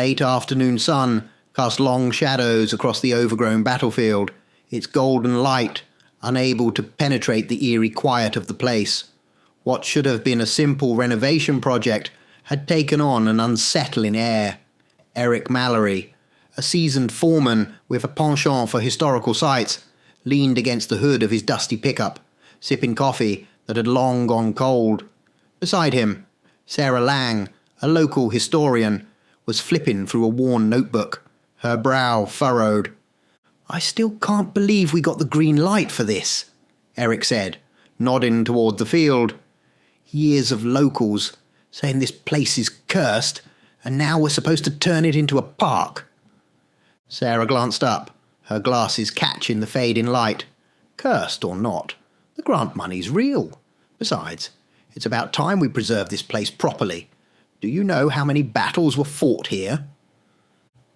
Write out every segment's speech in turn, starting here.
late afternoon sun cast long shadows across the overgrown battlefield, its golden light unable to penetrate the eerie quiet of the place. What should have been a simple renovation project had taken on an unsettling air. Eric Mallory, a seasoned foreman with a penchant for historical sites, leaned against the hood of his dusty pickup, sipping coffee that had long gone cold. Beside him, Sarah Lang, a local historian, was flipping through a worn notebook, her brow furrowed. "I still can't believe we got the green light for this," Eric said, nodding toward the field. "Years of locals saying this place is cursed, and now we're supposed to turn it into a park." Sarah glanced up, her glasses catching the fading light. "Cursed or not, the grant money's real. Besides, it's about time we preserve this place properly. Do you know how many battles were fought here?"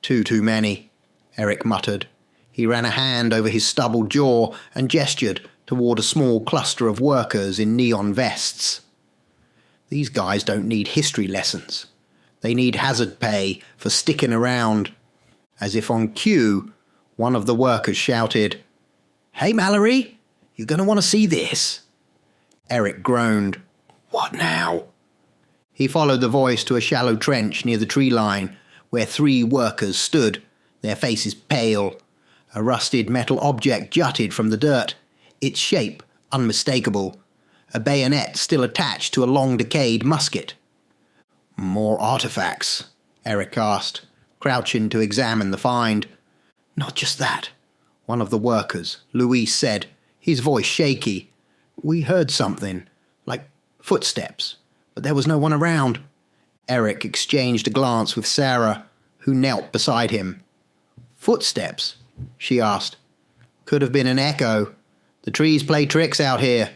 Too many," Eric muttered. He ran a hand over his stubbled jaw and gestured toward a small cluster of workers in neon vests. "These guys don't need history lessons. They need hazard pay for sticking around." As if on cue, one of the workers shouted, "Hey Mallory, you're going to want to see this." Eric groaned. "What now?" He followed the voice to a shallow trench near the tree line, where 3 workers stood, their faces pale. A rusted metal object jutted from the dirt, its shape unmistakable, a bayonet still attached to a long-decayed musket. "More artifacts?" Eric asked, crouching to examine the find. "Not just that," one of the workers, Luis, said, his voice shaky. "We heard something, like footsteps, but there was no one around." Eric exchanged a glance with Sarah, who knelt beside him. "Footsteps?" she asked. "Could have been an echo. The trees play tricks out here."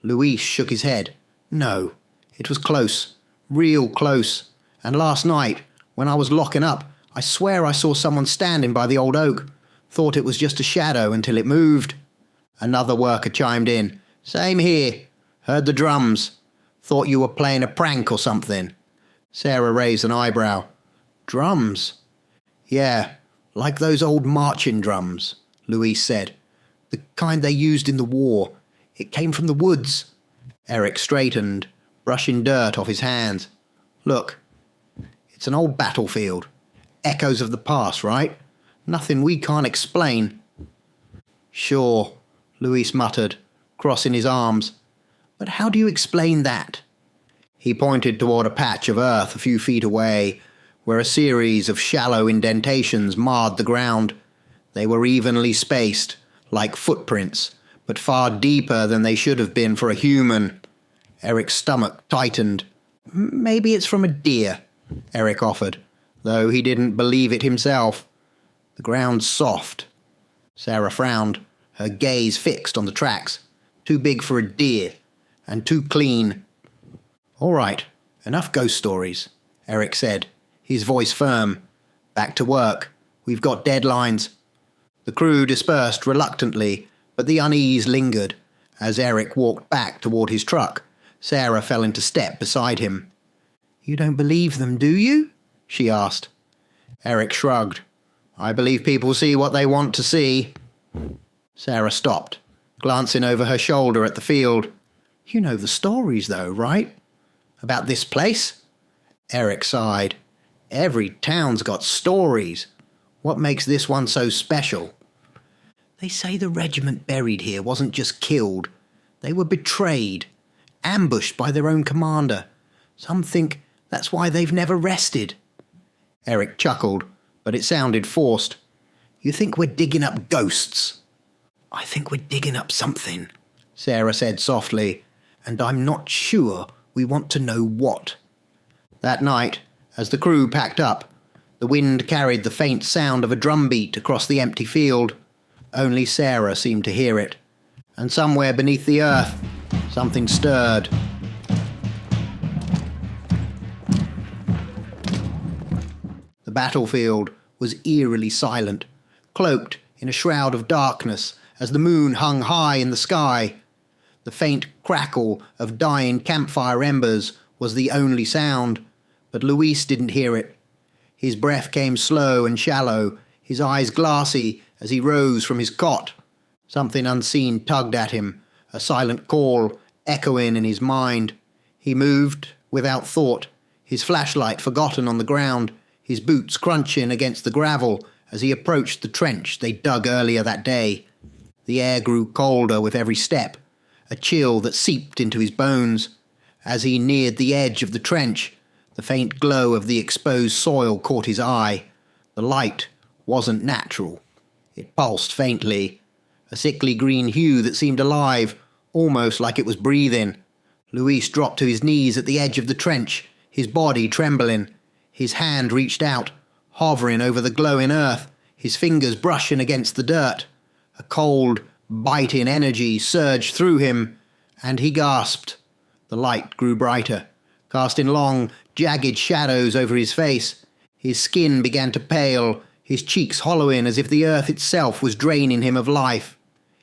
Luis shook his head. "No, it was close, real close. And last night, when I was locking up, I swear I saw someone standing by the old oak. Thought it was just a shadow until it moved." Another worker chimed in. "Same here. Heard the drums. Thought you were playing a prank or something." Sarah raised an eyebrow. "Drums?" "Yeah, like those old marching drums," Luis said. "The kind they used in the war. It came from the woods." Eric straightened, brushing dirt off his hands. "Look, it's an old battlefield. Echoes of the past, right? Nothing we can't explain." "Sure," Luis muttered, crossing his arms. "But how do you explain that?" He pointed toward a patch of earth a few feet away, where a series of shallow indentations marred the ground. They were evenly spaced, like footprints, but far deeper than they should have been for a human. Eric's stomach tightened. "Maybe it's from a deer," Eric offered, though he didn't believe it himself. "The ground's soft." Sarah frowned, her gaze fixed on the tracks. "Too big for a deer, and too clean." "All right, enough ghost stories," Eric said, his voice firm. "Back to work. We've got deadlines." The crew dispersed reluctantly, but the unease lingered. As Eric walked back toward his truck, Sarah fell into step beside him. "You don't believe them, do you?" she asked. Eric shrugged. "I believe people see what they want to see." Sarah stopped, glancing over her shoulder at the field. "You know the stories, though, right? About this place?" Eric sighed. "Every town's got stories. What makes this one so special?" "They say the regiment buried here wasn't just killed. They were betrayed, ambushed by their own commander. Some think that's why they've never rested." Eric chuckled, but it sounded forced. "You think we're digging up ghosts?" "I think we're digging up something," Sarah said softly, "and I'm not sure we want to know what." That night, as the crew packed up, the wind carried the faint sound of a drumbeat across the empty field. Only Sarah seemed to hear it, and somewhere beneath the earth, something stirred. The battlefield was eerily silent, cloaked in a shroud of darkness as the moon hung high in the sky. The faint crackle of dying campfire embers was the only sound, but Luis didn't hear it. His breath came slow and shallow, his eyes glassy as he rose from his cot. Something unseen tugged at him, a silent call echoing in his mind. He moved without thought, his flashlight forgotten on the ground, his boots crunching against the gravel as he approached the trench they dug earlier that day. The air grew colder with every step, a chill that seeped into his bones. As he neared the edge of the trench, the faint glow of the exposed soil caught his eye. The light wasn't natural. It pulsed faintly, a sickly green hue that seemed alive, almost like it was breathing. Luis dropped to his knees at the edge of the trench, his body trembling. His hand reached out, hovering over the glowing earth, his fingers brushing against the dirt. A cold, biting energy surged through him, and he gasped. The light grew brighter, casting long, jagged shadows over his face. His skin began to pale, his cheeks hollowing as if the earth itself was draining him of life.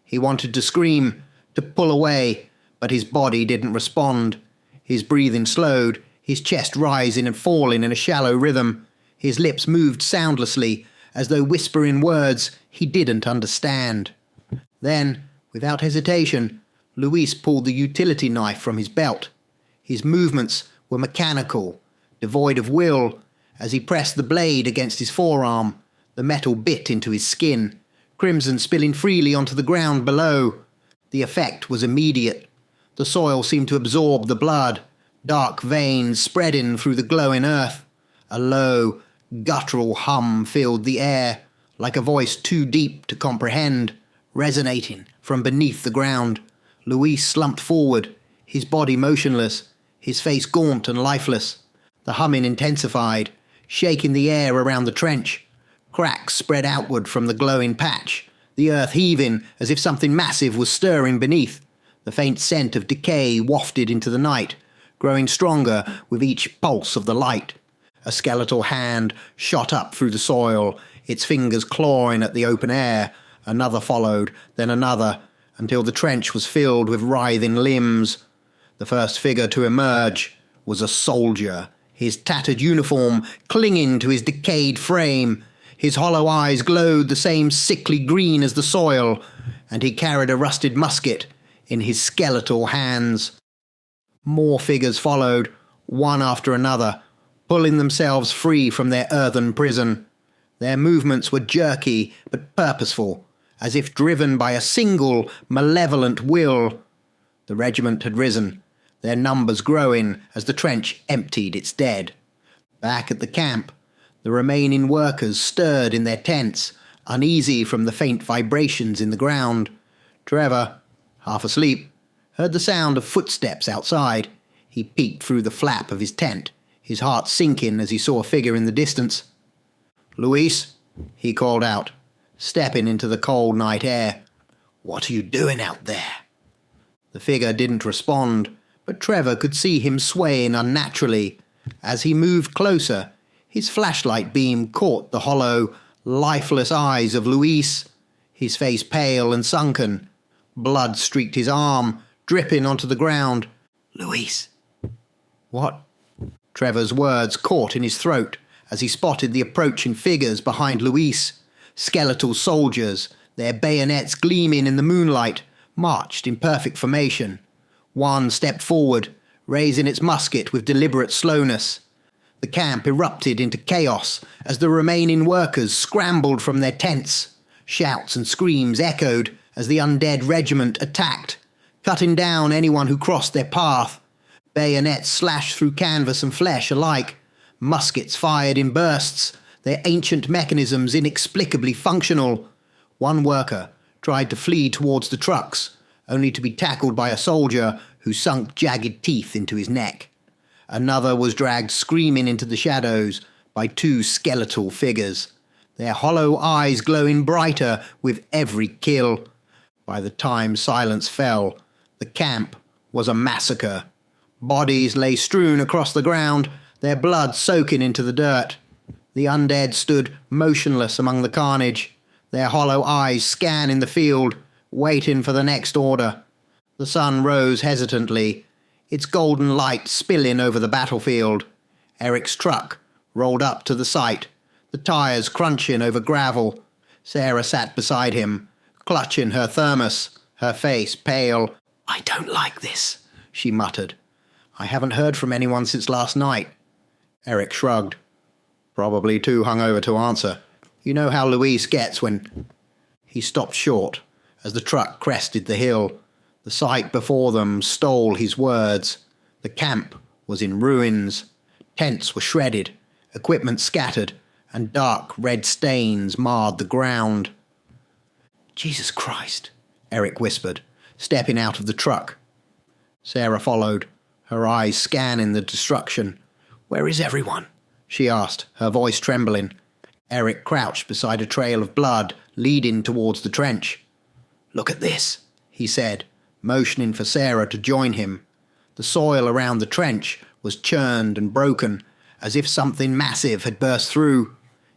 He wanted to scream, to pull away, but his body didn't respond. His breathing slowed, his chest rising and falling in a shallow rhythm. His lips moved soundlessly, as though whispering words he didn't understand. Then, without hesitation, Luis pulled the utility knife from his belt. His movements were mechanical, devoid of will. As he pressed the blade against his forearm, the metal bit into his skin, crimson spilling freely onto the ground below. The effect was immediate. The soil seemed to absorb the blood, dark veins spreading through the glowing earth. A low, guttural hum filled the air, like a voice too deep to comprehend, resonating from beneath the ground. Luis slumped forward, his body motionless, his face gaunt and lifeless. The humming intensified, shaking the air around the trench. Cracks spread outward from the glowing patch, the earth heaving as if something massive was stirring beneath. The faint scent of decay wafted into the night, growing stronger with each pulse of the light. A skeletal hand shot up through the soil, its fingers clawing at the open air. Another followed, then another, until the trench was filled with writhing limbs. The first figure to emerge was a soldier, his tattered uniform clinging to his decayed frame. His hollow eyes glowed the same sickly green as the soil, and he carried a rusted musket in his skeletal hands. More figures followed, one after another, pulling themselves free from their earthen prison. Their movements were jerky but purposeful, as if driven by a single malevolent will. The regiment had risen, their numbers growing as the trench emptied its dead. Back at the camp, the remaining workers stirred in their tents, uneasy from the faint vibrations in the ground. Trevor, half asleep, heard the sound of footsteps outside. He peeked through the flap of his tent, his heart sinking as he saw a figure in the distance. "Luis," he called out, stepping into the cold night air. "What are you doing out there?" The figure didn't respond, but Trevor could see him swaying unnaturally. As he moved closer, his flashlight beam caught the hollow, lifeless eyes of Luis, his face pale and sunken. Blood streaked his arm, dripping onto the ground. "Luis." "What?" Trevor's words caught in his throat as he spotted the approaching figures behind Luis. Skeletal soldiers, their bayonets gleaming in the moonlight, marched in perfect formation. One stepped forward, raising its musket with deliberate slowness. The camp erupted into chaos as the remaining workers scrambled from their tents. Shouts and screams echoed as the Undead Regiment attacked, cutting down anyone who crossed their path. Bayonets slashed through canvas and flesh alike. Muskets fired in bursts, their ancient mechanisms inexplicably functional. One worker tried to flee towards the trucks, only to be tackled by a soldier who sunk jagged teeth into his neck. Another was dragged screaming into the shadows by two skeletal figures, their hollow eyes glowing brighter with every kill. By the time silence fell, the camp was a massacre. Bodies lay strewn across the ground, their blood soaking into the dirt. The undead stood motionless among the carnage, their hollow eyes scanning the field, waiting for the next order. The sun rose hesitantly, its golden light spilling over the battlefield. Eric's truck rolled up to the sight, the tyres crunching over gravel. Sarah sat beside him, clutching her thermos, her face pale. "I don't like this," she muttered. "I haven't heard from anyone since last night." Eric shrugged. "Probably too hungover to answer. You know how Louise gets when—" He stopped short as the truck crested the hill. The sight before them stole his words. The camp was in ruins. Tents were shredded, equipment scattered, and dark red stains marred the ground. "Jesus Christ," Eric whispered, stepping out of the truck. Sarah followed, her eyes scanning the destruction. "Where is everyone?" she asked, her voice trembling. Eric crouched beside a trail of blood leading towards the trench. "Look at this," he said, motioning for Sarah to join him. The soil around the trench was churned and broken, as if something massive had burst through.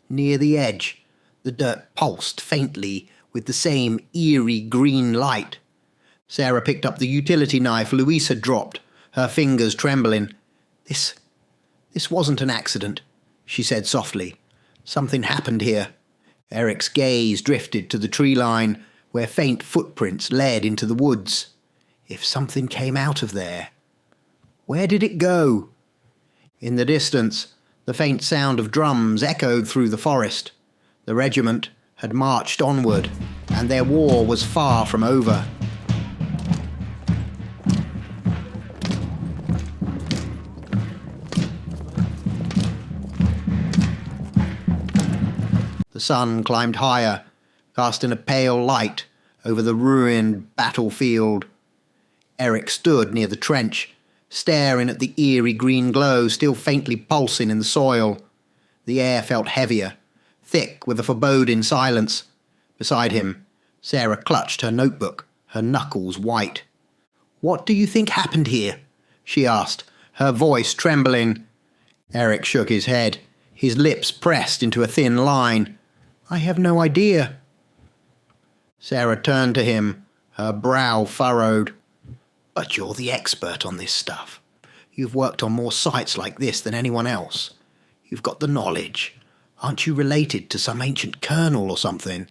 Near the edge, the dirt pulsed faintly with the same eerie green light. Sarah picked up the utility knife Louise had dropped, her fingers trembling. This wasn't an accident," she said softly. "Something happened here." Eric's gaze drifted to the tree line, where faint footprints led into the woods. If something came out of there, where did it go? In the distance, the faint sound of drums echoed through the forest. The regiment had marched onward, and their war was far from over. The sun climbed higher, casting a pale light over the ruined battlefield. Eric stood near the trench, staring at the eerie green glow still faintly pulsing in the soil. The air felt heavier, thick with a foreboding silence. Beside him, Sarah clutched her notebook, her knuckles white. "What do you think happened here?" she asked, her voice trembling. Eric shook his head, his lips pressed into a thin line. "I have no idea." Sarah turned to him, her brow furrowed. "But you're the expert on this stuff. You've worked on more sites like this than anyone else. You've got the knowledge. Aren't you related to some ancient colonel or something?"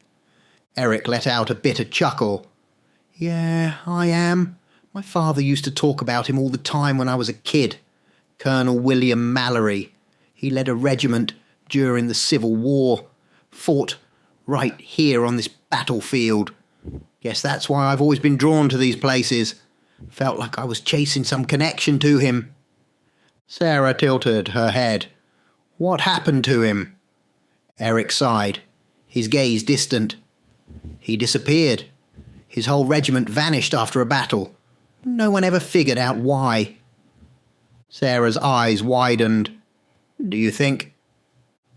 Eric let out a bitter chuckle. "Yeah, I am. My father used to talk about him all the time when I was a kid. Colonel William Mallory. He led a regiment during the Civil War. Fought right here on this battlefield. Guess that's why I've always been drawn to these places. Felt like I was chasing some connection to him." Sarah tilted her head. "What happened to him?" Eric sighed, his gaze distant. "He disappeared. His whole regiment vanished after a battle. No one ever figured out why." Sarah's eyes widened. "Do you think—"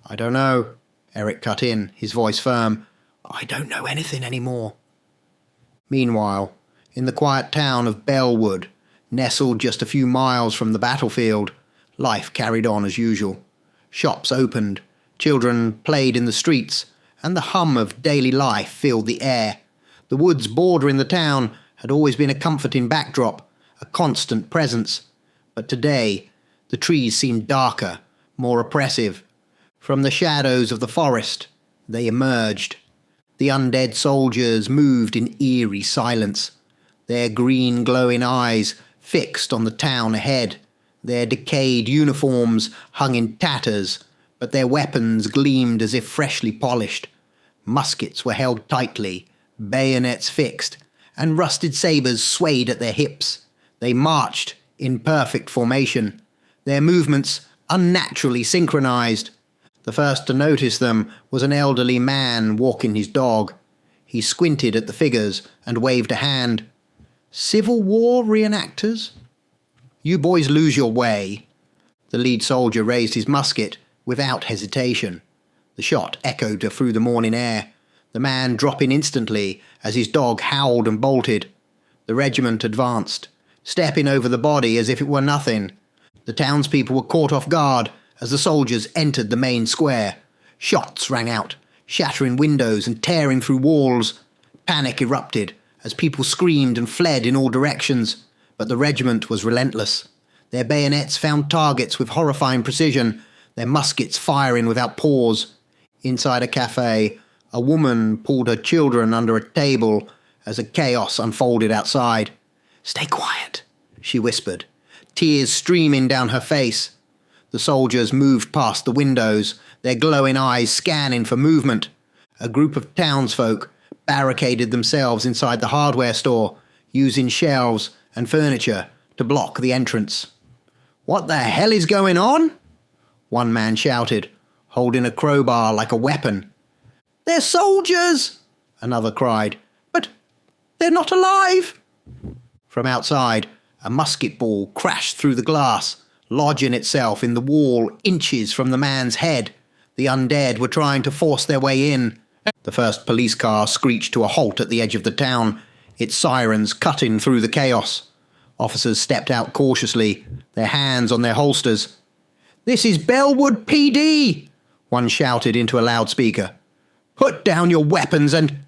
"I don't know," Eric cut in, his voice firm. "I don't know anything anymore." Meanwhile, in the quiet town of Bellwood, nestled just a few miles from the battlefield, life carried on as usual. Shops opened, children played in the streets, and the hum of daily life filled the air. The woods bordering the town had always been a comforting backdrop, a constant presence. But today, the trees seemed darker, more oppressive. From the shadows of the forest, they emerged. The undead soldiers moved in eerie silence, their green glowing eyes fixed on the town ahead. Their decayed uniforms hung in tatters, but their weapons gleamed as if freshly polished. Muskets were held tightly, bayonets fixed, and rusted sabres swayed at their hips. They marched in perfect formation, their movements unnaturally synchronized. The first to notice them was an elderly man walking his dog. He squinted at the figures and waved a hand. "Civil War reenactors?" "You boys lose your way." The lead soldier raised his musket without hesitation. The shot echoed through the morning air, the man dropping instantly as his dog howled and bolted. The regiment advanced, stepping over the body as if it were nothing. The townspeople were caught off guard as the soldiers entered the main square. Shots rang out, shattering windows and tearing through walls. Panic erupted as people screamed and fled in all directions, but the regiment was relentless. Their bayonets found targets with horrifying precision. their muskets firing without pause. Inside a cafe, a woman pulled her children under a table as a chaos unfolded outside. "Stay quiet," she whispered, tears streaming down her face. The soldiers moved past the windows, their glowing eyes scanning for movement. A group of townsfolk barricaded themselves inside the hardware store, using shelves and furniture to block the entrance. "What the hell is going on?" one man shouted, holding a crowbar like a weapon. "They're soldiers!" another cried. "But they're not alive!" From outside, a musket ball crashed through the glass, lodging itself in the wall inches from the man's head. The undead were trying to force their way in. The first police car screeched to a halt at the edge of the town, its sirens cutting through the chaos. Officers stepped out cautiously, their hands on their holsters. "This is Bellwood PD!" one shouted into a loudspeaker. "Put down your weapons and—"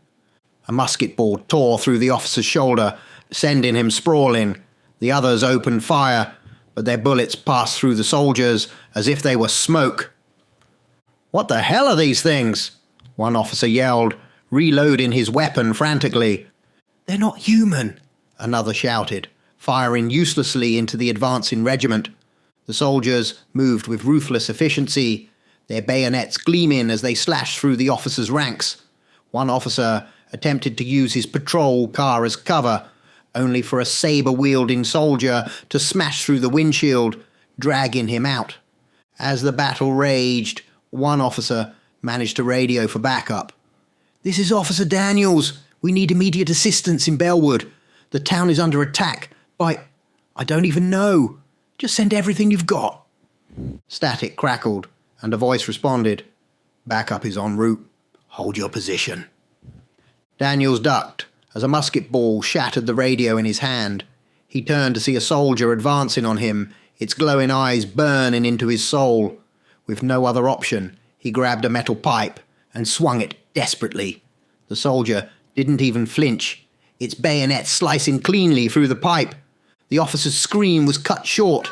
A musket ball tore through the officer's shoulder, sending him sprawling. The others opened fire, but their bullets passed through the soldiers as if they were smoke. "What the hell are these things?" one officer yelled, reloading his weapon frantically. "They're not human," another shouted, firing uselessly into the advancing regiment. The soldiers moved with ruthless efficiency, their bayonets gleaming as they slashed through the officers' ranks. One officer attempted to use his patrol car as cover, only for a saber-wielding soldier to smash through the windshield, dragging him out. As the battle raged, one officer managed to radio for backup. "This is Officer Daniels. We need immediate assistance in Bellwood. The town is under attack by... I don't even know. Just send everything you've got." Static crackled, and a voice responded. "Backup is en route. Hold your position." Daniels ducked as a musket ball shattered the radio in his hand. He turned to see a soldier advancing on him, its glowing eyes burning into his soul. With no other option, he grabbed a metal pipe and swung it desperately. The soldier didn't even flinch, its bayonet slicing cleanly through the pipe. The officer's scream was cut short.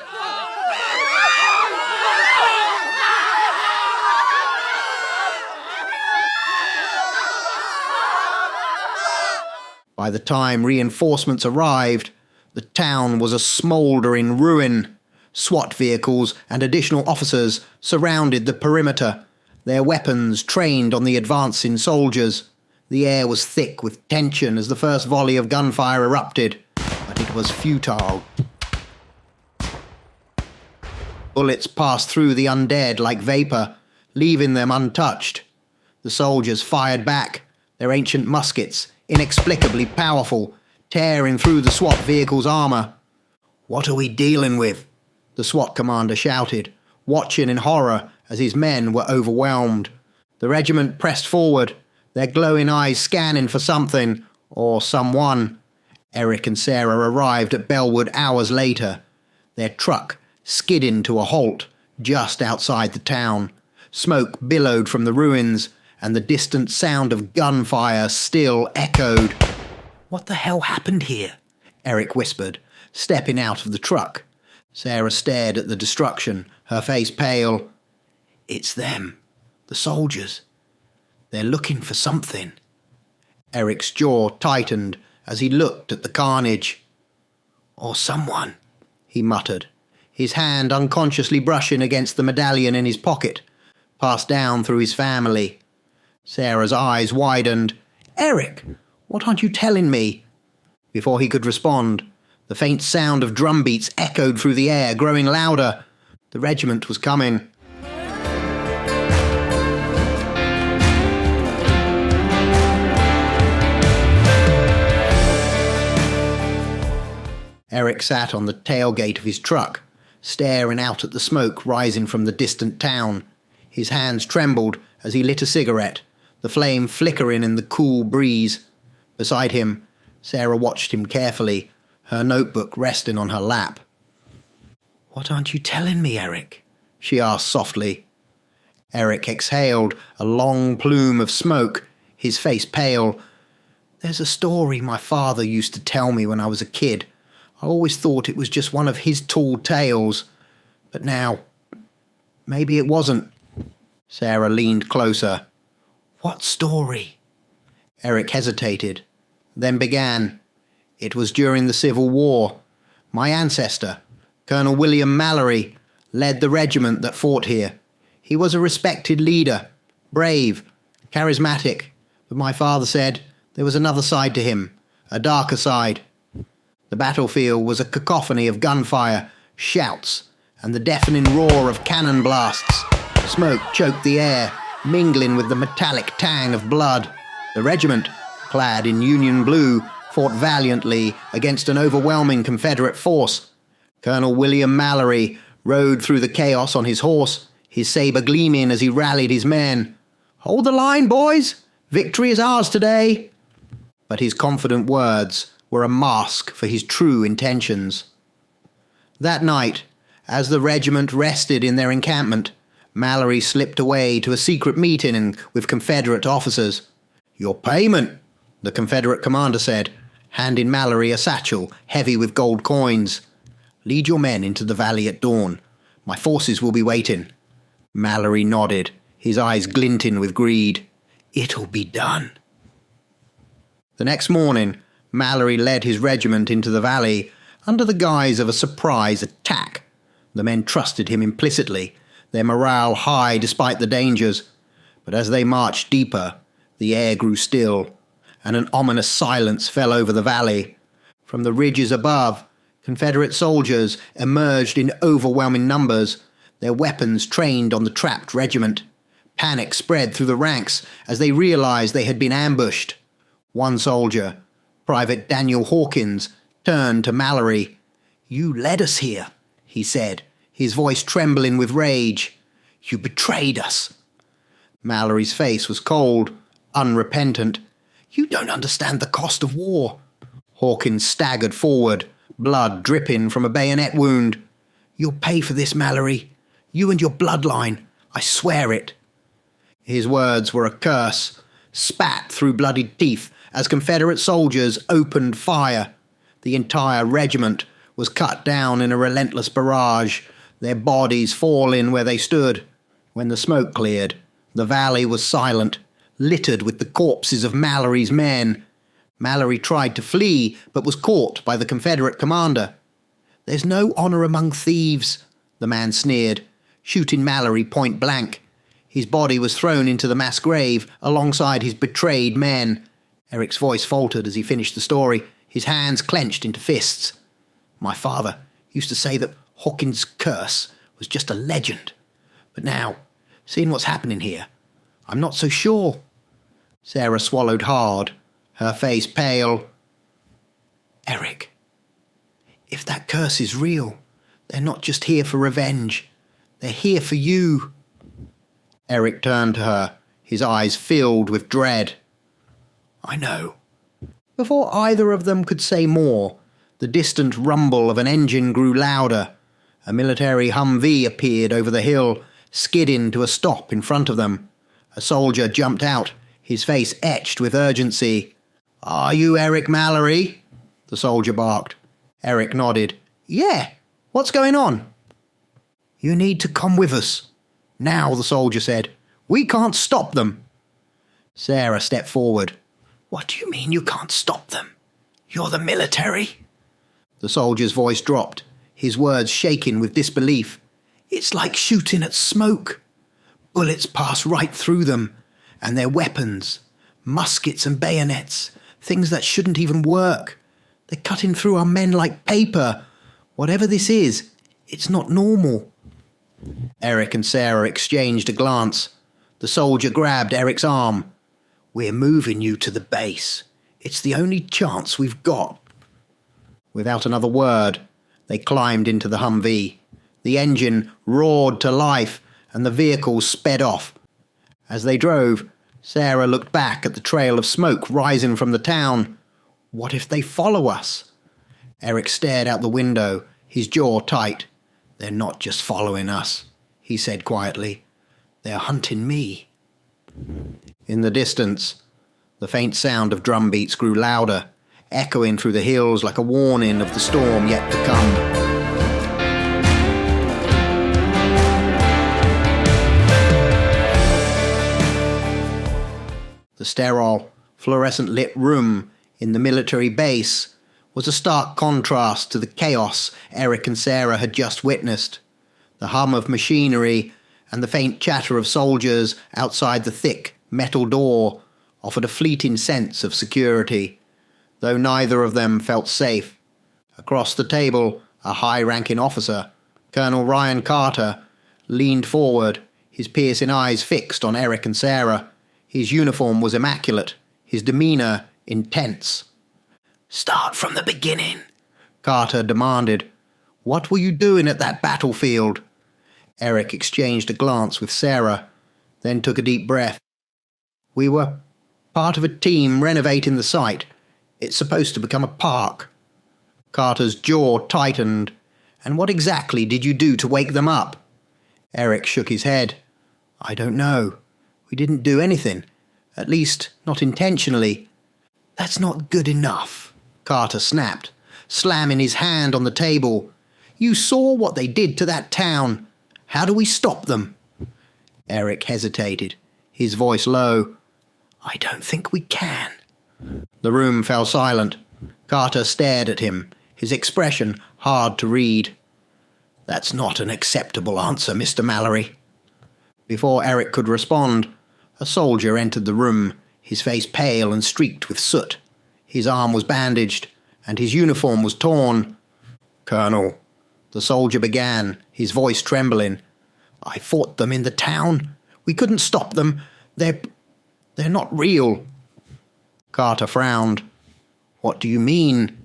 By the time reinforcements arrived, the town was a smouldering ruin. SWAT vehicles and additional officers surrounded the perimeter, their weapons trained on the advancing soldiers. The air was thick with tension as the first volley of gunfire erupted, but it was futile. Bullets passed through the undead like vapor, leaving them untouched. The soldiers fired back, their ancient muskets, inexplicably powerful, tearing through the SWAT vehicle's armor. "What are we dealing with?" the SWAT commander shouted, watching in horror as his men were overwhelmed. The regiment pressed forward, their glowing eyes scanning for something or someone. Eric and Sarah arrived at Bellwood hours later, their truck skidding to a halt just outside the town. Smoke billowed from the ruins, and the distant sound of gunfire still echoed. "What the hell happened here?" Eric whispered, stepping out of the truck. Sarah stared at the destruction, her face pale. "It's them, the soldiers. They're looking for something." Eric's jaw tightened as he looked at the carnage. "Or someone," he muttered, his hand unconsciously brushing against the medallion in his pocket, passed down through his family. Sarah's eyes widened. "Eric, what aren't you telling me?" Before he could respond, the faint sound of drum beats echoed through the air, growing louder. The regiment was coming. Eric sat on the tailgate of his truck, staring out at the smoke rising from the distant town. His hands trembled as he lit a cigarette, the flame flickering in the cool breeze. Beside him, Sarah watched him carefully, her notebook resting on her lap. "What aren't you telling me, Eric?" she asked softly. Eric exhaled a long plume of smoke, his face pale. "There's a story my father used to tell me when I was a kid. I always thought it was just one of his tall tales. But now Maybe it wasn't. Sarah leaned closer. What story? Eric hesitated, then began. It was during the Civil War. My ancestor, Colonel William Mallory, led the regiment that fought here. He was a respected leader, brave, charismatic, but my father said there was another side to him, a darker side. The battlefield was a cacophony of gunfire, shouts, and the deafening roar of cannon blasts. Smoke choked the air, mingling with the metallic tang of blood. The regiment, clad in Union blue, fought valiantly against an overwhelming Confederate force. Colonel William Mallory rode through the chaos on his horse, his sabre gleaming as he rallied his men. "Hold the line, boys! Victory is ours today!" But his confident words were a mask for his true intentions. That night, as the regiment rested in their encampment, Mallory slipped away to a secret meeting with Confederate officers. "Your payment," the Confederate commander said, handing Mallory a satchel heavy with gold coins. "Lead your men into the valley at dawn. My forces will be waiting." Mallory nodded, his eyes glinting with greed. "It'll be done." The next morning, Mallory led his regiment into the valley under the guise of a surprise attack. The men trusted him implicitly, their morale high despite the dangers. But as they marched deeper, the air grew still, and an ominous silence fell over the valley. From the ridges above, Confederate soldiers emerged in overwhelming numbers, their weapons trained on the trapped regiment. Panic spread through the ranks as they realized they had been ambushed. One soldier, Private Daniel Hawkins, turned to Mallory. "You led us here," he said, his voice trembling with rage. "You betrayed us." Mallory's face was cold, unrepentant. "You don't understand the cost of war." Hawkins staggered forward, blood dripping from a bayonet wound. "You'll pay for this, Mallory. You and your bloodline. I swear it." His words were a curse, spat through bloodied teeth as Confederate soldiers opened fire. The entire regiment was cut down in a relentless barrage, their bodies falling where they stood. When the smoke cleared, the valley was silent, littered with the corpses of Mallory's men. Mallory tried to flee, but was caught by the Confederate commander. "There's no honor among thieves," the man sneered, shooting Mallory point blank. His body was thrown into the mass grave alongside his betrayed men. Eric's voice faltered as he finished the story, his hands clenched into fists. "My father used to say that Hawkins' curse was just a legend. But now, seeing what's happening here, I'm not so sure." Sarah swallowed hard, her face pale. "Eric, if that curse is real, they're not just here for revenge. They're here for you." Eric turned to her, his eyes filled with dread. "I know." Before either of them could say more, the distant rumble of an engine grew louder. A military Humvee appeared over the hill, skidding to a stop in front of them. A soldier jumped out, his face etched with urgency. "Are you Eric Mallory?" the soldier barked. Eric nodded. "Yeah, what's going on?" "You need to come with us. Now," the soldier said. "We can't stop them." Sarah stepped forward. "What do you mean you can't stop them? You're the military?" The soldier's voice dropped, his words shaking with disbelief. "It's like shooting at smoke. Bullets pass right through them, and their weapons, muskets and bayonets, things that shouldn't even work. They're cutting through our men like paper. Whatever this is, it's not normal." Eric and Sarah exchanged a glance. The soldier grabbed Eric's arm. "We're moving you to the base. It's the only chance we've got." Without another word, they climbed into the Humvee. The engine roared to life, and the vehicle sped off. As they drove, Sarah looked back at the trail of smoke rising from the town. What if they follow us? Eric stared out the window, his jaw tight. "They're not just following us," he said quietly. "They're hunting me." In the distance, the faint sound of drum beats grew louder, echoing through the hills like a warning of the storm yet to come. The sterile, fluorescent-lit room in the military base was a stark contrast to the chaos Eric and Sarah had just witnessed. The hum of machinery and the faint chatter of soldiers outside the thick metal door offered a fleeting sense of security, though neither of them felt safe. Across the table, a high-ranking officer, Colonel Ryan Carter, leaned forward, his piercing eyes fixed on Eric and Sarah. His uniform was immaculate, his demeanour intense. "Start from the beginning," Carter demanded. "What were you doing at that battlefield?" Eric exchanged a glance with Sarah, then took a deep breath. "We were part of a team renovating the site. It's supposed to become a park." Carter's jaw tightened. "And what exactly did you do to wake them up?" Eric shook his head. "I don't know. We didn't do anything. At least, not intentionally." "That's not good enough," Carter snapped, slamming his hand on the table. "You saw what they did to that town. How do we stop them?" Eric hesitated, his voice low. "I don't think we can." The room fell silent. Carter stared at him, his expression hard to read. "That's not an acceptable answer, Mr. Mallory." Before Eric could respond, a soldier entered the room, his face pale and streaked with soot. His arm was bandaged, and his uniform was torn. "Colonel," the soldier began, his voice trembling, "I fought them in the town. We couldn't stop them. They're not real." Carter frowned. "What do you mean?"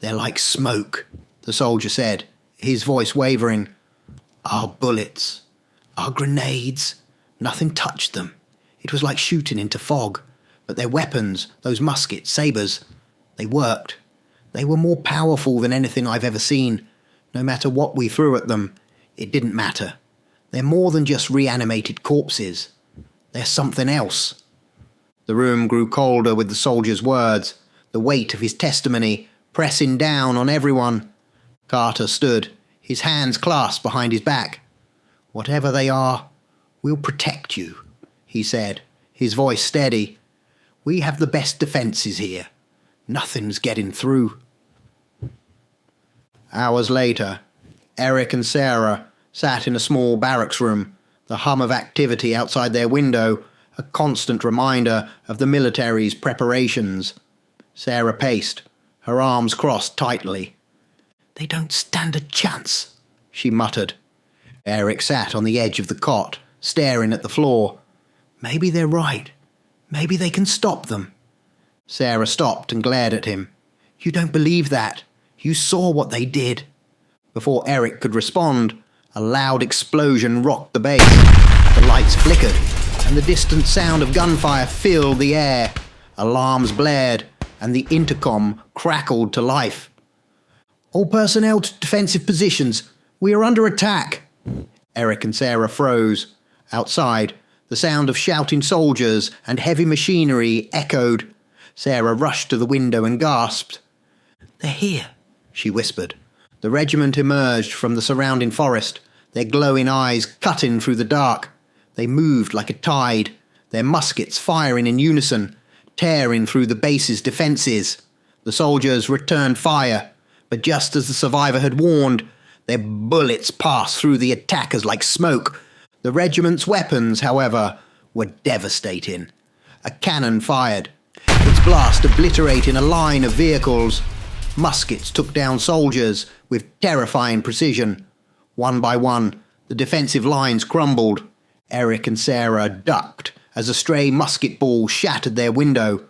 "They're like smoke," the soldier said, his voice wavering. "Our bullets, our grenades, nothing touched them. It was like shooting into fog. But their weapons, those muskets, sabres, they worked. They were more powerful than anything I've ever seen. No matter what we threw at them, it didn't matter. They're more than just reanimated corpses. They're something else." The room grew colder with the soldier's words, the weight of his testimony pressing down on everyone. Carter stood, his hands clasped behind his back. "Whatever they are, we'll protect you," he said, his voice steady. "We have the best defences here. Nothing's getting through." Hours later, Eric and Sarah sat in a small barracks room, the hum of activity outside their window a constant reminder of the military's preparations. Sarah paced, her arms crossed tightly. "They don't stand a chance," she muttered. Eric sat on the edge of the cot, staring at the floor. "Maybe they're right. Maybe they can stop them." Sarah stopped and glared at him. "You don't believe that. You saw what they did." Before Eric could respond, a loud explosion rocked the base. The lights flickered, and the distant sound of gunfire filled the air. Alarms blared, and the intercom crackled to life. "All personnel to defensive positions. We are under attack." Eric and Sarah froze. Outside, the sound of shouting soldiers and heavy machinery echoed. Sarah rushed to the window and gasped. "They're here," she whispered. The regiment emerged from the surrounding forest, their glowing eyes cutting through the dark. They moved like a tide, their muskets firing in unison, tearing through the base's defences. The soldiers returned fire, but just as the survivor had warned, their bullets passed through the attackers like smoke. The regiment's weapons, however, were devastating. A cannon fired, its blast obliterating a line of vehicles. Muskets took down soldiers with terrifying precision. One by one, the defensive lines crumbled. Eric and Sarah ducked as a stray musket ball shattered their window.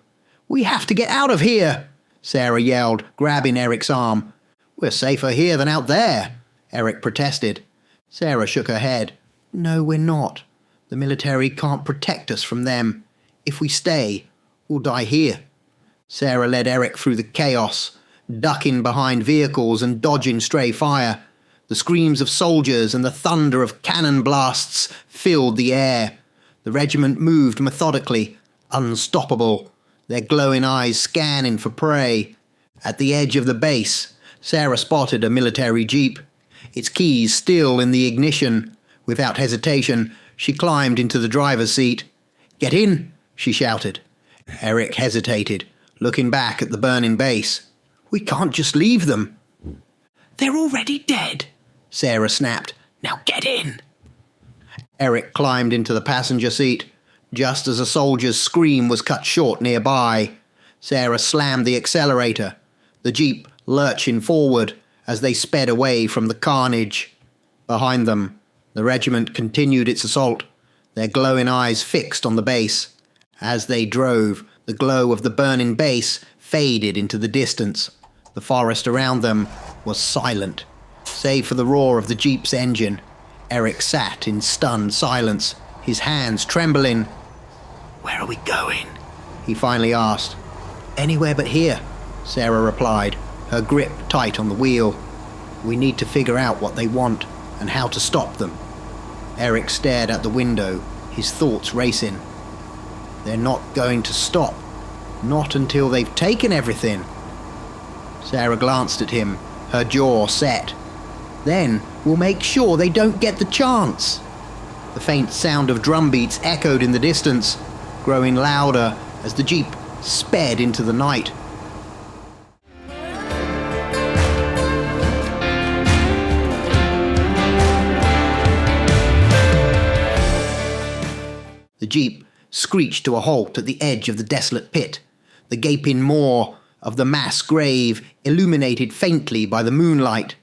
"We have to get out of here," Sarah yelled, grabbing Eric's arm. "We're safer here than out there," Eric protested. Sarah shook her head. "No, we're not. The military can't protect us from them. If we stay, we'll die here." Sarah led Eric through the chaos, ducking behind vehicles and dodging stray fire. The screams of soldiers and the thunder of cannon blasts filled the air. The regiment moved methodically, unstoppable, their glowing eyes scanning for prey. At the edge of the base, Sarah spotted a military jeep, its keys still in the ignition. Without hesitation, she climbed into the driver's seat. "Get in," she shouted. Eric hesitated, looking back at the burning base. We can't just leave them. They're already dead, Sarah snapped. Now get in. Eric climbed into the passenger seat, just as a soldier's scream was cut short nearby. Sarah slammed the accelerator, the jeep lurching forward as they sped away from the carnage. Behind them, the regiment continued its assault, their glowing eyes fixed on the base. As they drove, the glow of the burning base faded into the distance. The forest around them was silent, save for the roar of the jeep's engine. Eric sat in stunned silence, his hands trembling. Where are we going? He finally asked. Anywhere but here, Sarah replied, her grip tight on the wheel. We need to figure out what they want and how to stop them. Eric stared out the window, his thoughts racing. They're not going to stop. Not until they've taken everything. Sarah glanced at him, her jaw set. Then we'll make sure they don't get the chance. The faint sound of drum beats echoed in the distance, growing louder as the jeep sped into the night. The jeep screeched to a halt at the edge of the desolate pit, the gaping maw of the mass grave illuminated faintly by the moonlight.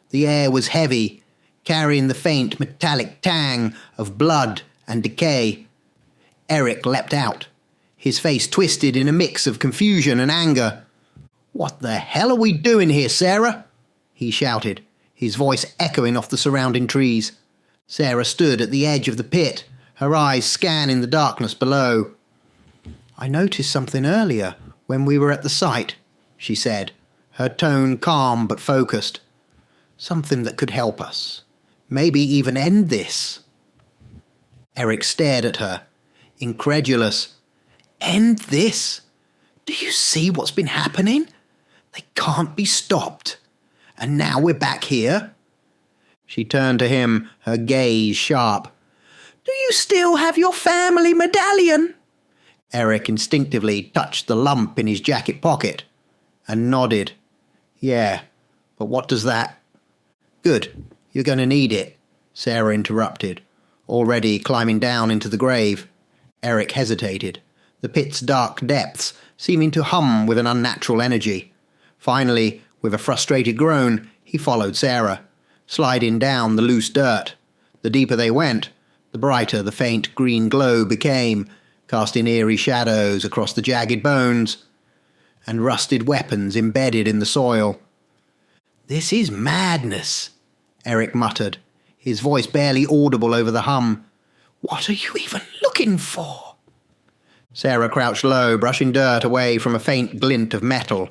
The air was heavy, carrying the faint metallic tang of blood and decay. Eric leapt out, his face twisted in a mix of confusion and anger. What the hell are we doing here, Sarah? He shouted, his voice echoing off the surrounding trees. Sarah stood at the edge of the pit, her eyes scanning the darkness below. I noticed something earlier when we were at the site, she said, her tone calm but focused. Something that could help us. Maybe even end this. Eric stared at her, incredulous. End this? Do you see what's been happening? They can't be stopped. And now we're back here? She turned to him, her gaze sharp. Do you still have your family medallion? Eric instinctively touched the lump in his jacket pocket and nodded. Yeah, but what does that... Good, you're going to need it, Sarah interrupted, already climbing down into the grave. Eric hesitated, the pit's dark depths seeming to hum with an unnatural energy. Finally, with a frustrated groan, he followed Sarah, sliding down the loose dirt. The deeper they went, the brighter the faint green glow became, casting eerie shadows across the jagged bones and rusted weapons embedded in the soil. This is madness, Eric muttered, his voice barely audible over the hum. What are you even looking for? Sarah crouched low, brushing dirt away from a faint glint of metal.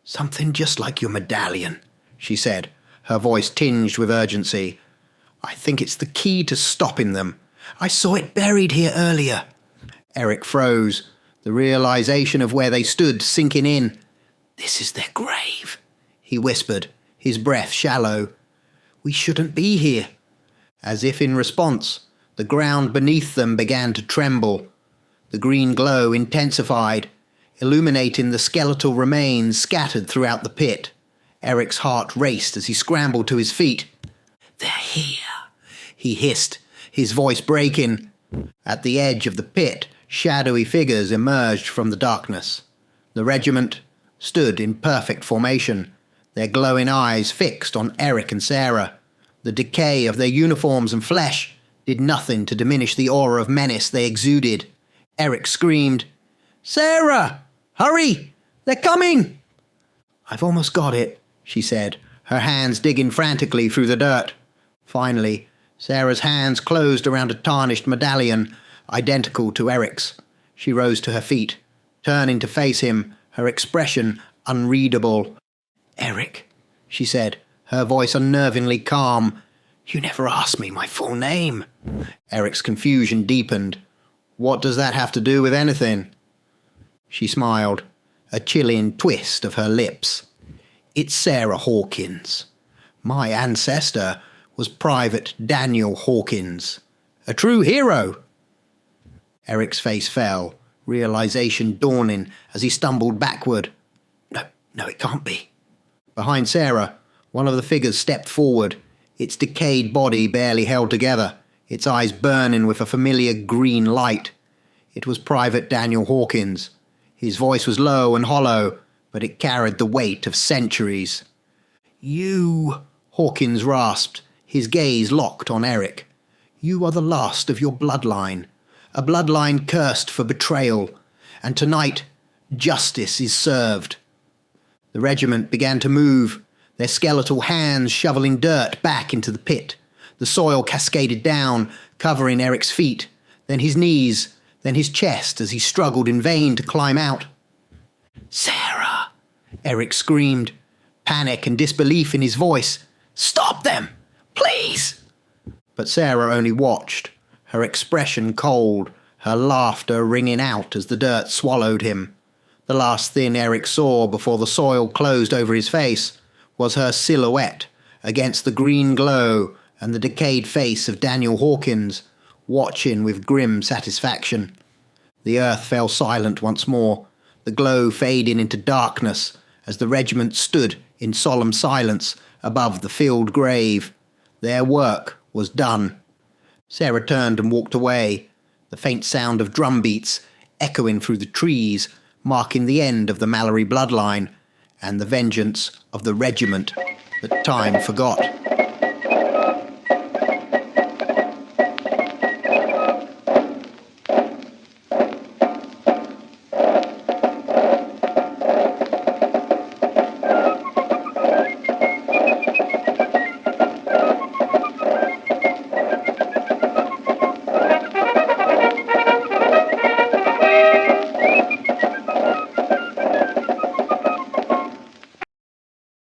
Something just like your medallion, she said, her voice tinged with urgency. I think it's the key to stopping them. I saw it buried here earlier. Eric froze, the realization of where they stood sinking in. This is their grave, he whispered, his breath shallow. We shouldn't be here. As if in response, the ground beneath them began to tremble. The green glow intensified, illuminating the skeletal remains scattered throughout the pit. Eric's heart raced as he scrambled to his feet. They're here, he hissed, his voice breaking. At the edge of the pit, shadowy figures emerged from the darkness. The regiment stood in perfect formation, their glowing eyes fixed on Eric and Sarah. The decay of their uniforms and flesh did nothing to diminish the aura of menace they exuded. Eric screamed, Sarah! Hurry! They're coming! I've almost got it, she said, her hands digging frantically through the dirt. Finally, Sarah's hands closed around a tarnished medallion, identical to Eric's. She rose to her feet, turning to face him, her expression unreadable. Eric, she said, her voice unnervingly calm. You never asked me my full name. Eric's confusion deepened. What does that have to do with anything? She smiled, a chilling twist of her lips. It's Sarah Hawkins. My ancestor was Private Daniel Hawkins, a true hero. Eric's face fell, realization dawning as he stumbled backward. No, it can't be. Behind Sarah, one of the figures stepped forward, its decayed body barely held together, its eyes burning with a familiar green light. It was Private Daniel Hawkins. His voice was low and hollow, but it carried the weight of centuries. "You," Hawkins rasped, his gaze locked on Eric. "You are the last of your bloodline, a bloodline cursed for betrayal, and tonight justice is served." The regiment began to move, their skeletal hands shoveling dirt back into the pit. The soil cascaded down, covering Eric's feet, then his knees, then his chest as he struggled in vain to climb out. "Sarah!" Eric screamed, panic and disbelief in his voice. "Stop them! Please!" But Sarah only watched, her expression cold, her laughter ringing out as the dirt swallowed him. The last thing Eric saw before the soil closed over his face was her silhouette against the green glow and the decayed face of Daniel Hawkins, watching with grim satisfaction. The earth fell silent once more, the glow fading into darkness as the regiment stood in solemn silence above the filled grave. Their work was done. Sarah turned and walked away, the faint sound of drum beats echoing through the trees, marking the end of the Mallory bloodline and the vengeance of the regiment that time forgot.